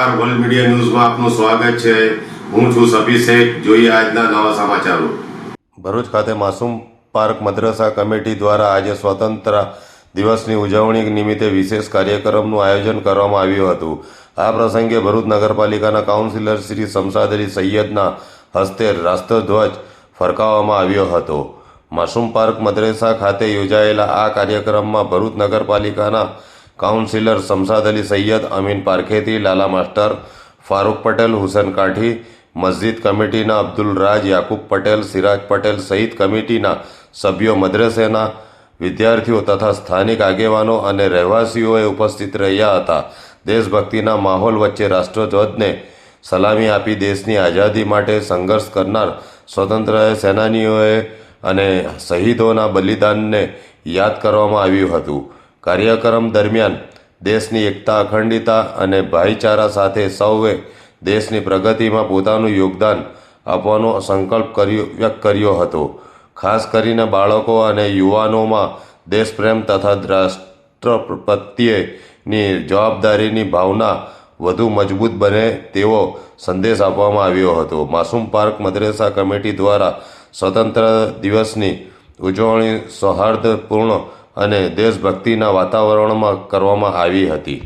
નમસ્કાર, world media ન્યૂઝમાં આપનું સ્વાગત છે। હું છું સફી શેખ। જોઈએ આજના નવા સમાચારો। ભરૂચ ખાતે માસૂમ પાર્ક મદ્રસા કમિટી દ્વારા આજે સ્વતંત્ર દિવસની ઉજવણી નિમિત્તે વિશેષ કાર્યક્રમનું આયોજન કરવામાં આવ્યું હતું। આ પ્રસંગે ભરૂચ નગરપાલિકાના કાઉન્સિલર શ્રી શમશાદ અલી સૈયદના હસ્તે રાષ્ટ્રધ્વજ ફરકાવવામાં આવ્યો હતો। માસૂમ પાર્ક મદ્રસા ખાતે યોજાયેલા આ કાર્યક્રમમાં ભરૂચ નગરપાલિકાના કાઉન્સિલર શમશાદ અલી સૈયદ, અમીન પારખેતી, લાલા માસ્ટર, ફારૂક પટેલ, હુસેન કાઠી, મસ્જિદ કમિટીના અબ્દુલ રાજ, યાકુબ પટેલ, સિરાજ પટેલ સહિત કમિટીના સભ્યો, મદ્રસાના વિદ્યાર્થીઓ તથા સ્થાનિક આગેવાનો અને રહેવાસીઓએ ઉપસ્થિત રહ્યા હતા। દેશભક્તિના માહોલ વચ્ચે રાષ્ટ્રધ્વજને સલામી આપી દેશની આઝાદી માટે સંઘર્ષ કરનાર સ્વતંત્ર સેનાનીઓએ અને શહીદોના બલિદાનને યાદ કરવામાં આવ્યું હતું। કાર્યક્રમ દરમિયાન દેશની એકતા, અખંડિતતા અને ભાઈચારા સાથે સૌએ દેશની પ્રગતિમાં પોતાનું યોગદાન આપવાનો સંકલ્પ વ્યક્ત કર્યો હતો। ખાસ કરીને બાળકો અને યુવાનોમાં દેશપ્રેમ તથા રાષ્ટ્ર પ્રત્યેની જવાબદારીની ભાવના વધુ મજબૂત બને તેવો સંદેશ આપવામાં આવ્યો હતો। માસૂમ પાર્ક મદ્રસા કમિટી દ્વારા સ્વતંત્ર દિવસની ઉજવણી સૌહાર્દપૂર્ણ અને દેશભક્તિના વાતાવરણમાં કરવામાં આવી હતી।